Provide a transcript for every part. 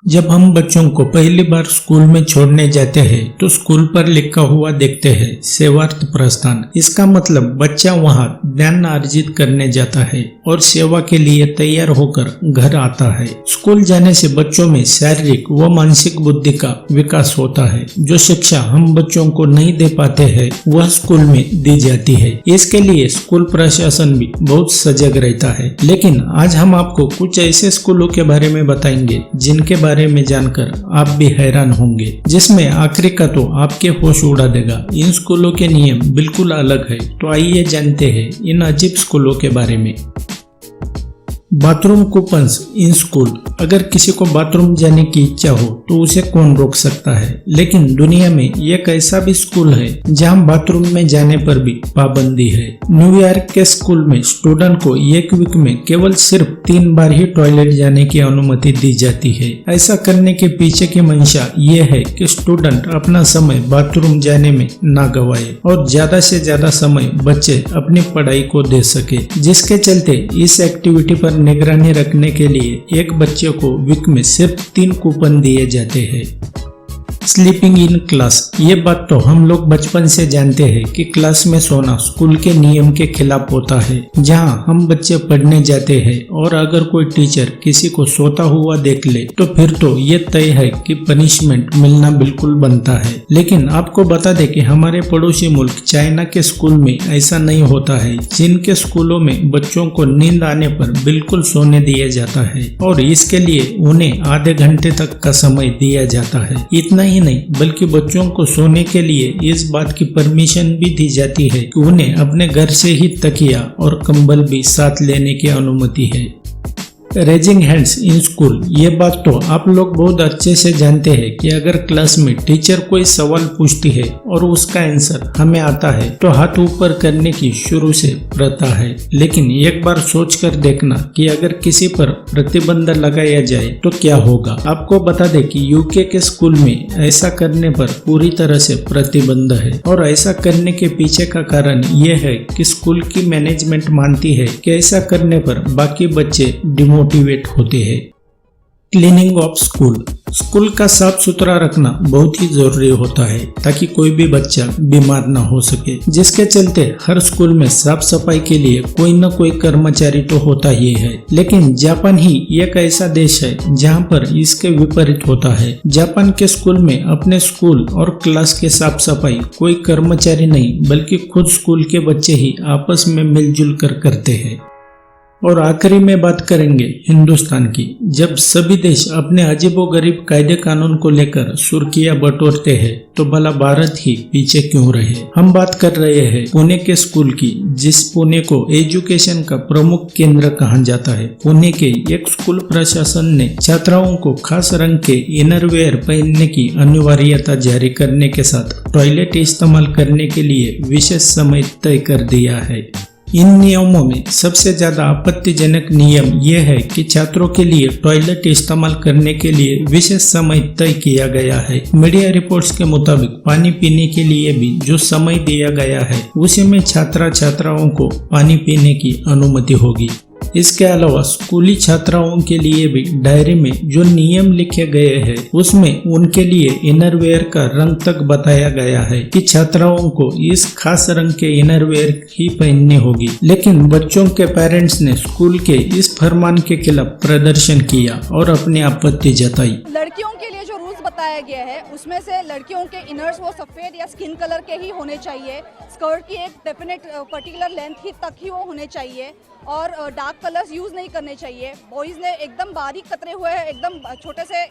जब हम बच्चों को पहली बार स्कूल में छोड़ने जाते हैं तो स्कूल पर लिखा हुआ देखते हैं सेवार्थ प्रस्थान। इसका मतलब बच्चा वहाँ ज्ञान अर्जित करने जाता है और सेवा के लिए तैयार होकर घर आता है। स्कूल जाने से बच्चों में शारीरिक व मानसिक बुद्धि का विकास होता है। जो शिक्षा हम बच्चों को नहीं दे पाते हैं वह स्कूल में दी जाती है। इसके लिए स्कूल प्रशासन भी बहुत सजग रहता है। लेकिन आज हम आपको कुछ ऐसे स्कूलों के बारे में बताएंगे जिनके बारे में जानकर आप भी हैरान होंगे, जिसमें आखिरी का तो आपके होश उड़ा देगा। इन स्कूलों के नियम बिल्कुल अलग है। तो आइए जानते हैं इन अजीब स्कूलों के बारे में। Bathroom coupons in school. अगर किसी को बाथरूम जाने की इच्छा हो तो उसे कौन रोक सकता है। लेकिन दुनिया में एक ऐसा भी स्कूल है जहां बाथरूम में जाने पर भी पाबंदी है। न्यूयॉर्क के स्कूल में स्टूडेंट को एक वीक में केवल सिर्फ 3 बार ही टॉयलेट जाने की अनुमति दी जाती है। ऐसा करने के पीछे की मंशा ये है कि स्टूडेंट अपना समय बाथरूम जाने में ना गवाए और ज्यादा से ज्यादा समय बच्चे अपनी पढ़ाई को दे सके, जिसके चलते इस एक्टिविटी पर निगरानी रखने के लिए एक बच्चे को वीक में सिर्फ 3 कूपन दिए जाते हैं। Sleeping in class. ये बात तो हम लोग बचपन से जानते हैं कि क्लास में सोना स्कूल के नियम के खिलाफ होता है। जहां हम बच्चे पढ़ने जाते हैं और अगर कोई टीचर किसी को सोता हुआ देख ले तो फिर तो ये तय है कि पनिशमेंट मिलना बिल्कुल बनता है। लेकिन आपको बता दें कि हमारे पड़ोसी मुल्क चाइना के स्कूल में ऐसा नहीं होता है। जिनके स्कूलों में बच्चों को नींद आने पर बिल्कुल सोने दिया जाता है और इसके लिए उन्हें आधे घंटे तक का समय दिया जाता है। इतना ही नहीं बल्कि बच्चों को सोने के लिए इस बात की परमिशन भी दी जाती है कि उन्हें अपने घर से ही तकिया और कंबल भी साथ लेने की अनुमति है। Raising hands in school. ये बात तो आप लोग बहुत अच्छे से जानते हैं कि अगर क्लास में टीचर कोई सवाल पूछती है और उसका आंसर हमें आता है तो हाथ ऊपर करने की शुरू से प्रथा है। लेकिन एक बार सोच कर देखना कि अगर किसी पर प्रतिबंध लगाया जाए तो क्या होगा। आपको बता दें कि यूके के स्कूल में ऐसा करने पर पूरी तरह से प्रतिबंध है और ऐसा करने के पीछे का कारण ये है कि स्कूल की मैनेजमेंट मानती है कि ऐसा करने पर बाकी बच्चे मोटिवेट होते हैं। Cleaning of school. स्कूल का साफ सुथरा रखना बहुत ही जरूरी होता है ताकि कोई भी बच्चा बीमार ना हो सके, जिसके चलते हर स्कूल में साफ सफाई के लिए कोई न कोई कर्मचारी तो होता ही है। लेकिन जापान ही एक ऐसा देश है जहां पर इसके विपरीत होता है। जापान के स्कूल में अपने स्कूल और क्लास के साफ सफाई कोई कर्मचारी नहीं बल्कि खुद स्कूल के बच्चे ही आपस में मिलजुल कर करते हैं। और आखिरी में बात करेंगे हिंदुस्तान की। जब सभी देश अपने अजीबोगरीब कायदे कानून को लेकर सुर्खियां बटोरते हैं तो भला भारत ही पीछे क्यों रहे। हम बात कर रहे हैं पुणे के स्कूल की, जिस पुणे को एजुकेशन का प्रमुख केंद्र कहा जाता है। पुणे के एक स्कूल प्रशासन ने छात्राओं को खास रंग के इनरवेयर पहनने की अनिवार्यता जारी करने के साथ टॉयलेट इस्तेमाल करने के लिए विशेष समय तय कर दिया है। इन नियमों में सबसे ज्यादा आपत्तिजनक नियम यह है कि छात्रों के लिए टॉयलेट इस्तेमाल करने के लिए विशेष समय तय किया गया है। मीडिया रिपोर्ट्स के मुताबिक पानी पीने के लिए भी जो समय दिया गया है उसी में छात्राओं को पानी पीने की अनुमति होगी। इसके अलावा स्कूली छात्राओं के लिए भी डायरी में जो नियम लिखे गए हैं उसमें उनके लिए इनरवेयर का रंग तक बताया गया है कि छात्राओं को इस खास रंग के इनरवेयर ही पहननी होगी। लेकिन बच्चों के पेरेंट्स ने स्कूल के इस फरमान के खिलाफ प्रदर्शन किया और अपनी आपत्ति जताई। लड़कियों के लिए जो रूल्स बताया गया है उसमें से लड़कियों के इनर्स वो सफेद या स्किन कलर के ही होने चाहिए। स्कर्ट की एक डेफिनेट पर्टिकुलर लेंथ ही तक ही वो होने चाहिए और डार्क कलर्स यूज नहीं करने चाहिए। बॉयज ने एकदम बारीक कतरे हुए एकदम छोटे से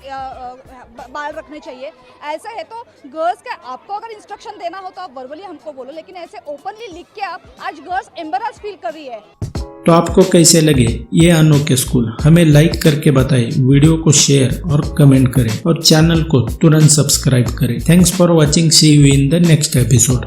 बाल रखने चाहिए। ऐसा है तो गर्ल्स का आपको अगर इंस्ट्रक्शन देना हो तो आप वर्बली हमको बोलो, लेकिन ऐसे ओपनली लिख के आप आज गर्ल्स एम्बेरस फील कर रही है। तो आपको कैसे लगे ये अनोखे स्कूल? हमें लाइक करके बताएं, वीडियो को शेयर और कमेंट करें और चैनल को तुरंत सब्सक्राइब करें। Thanks for watching. See you in the next episode.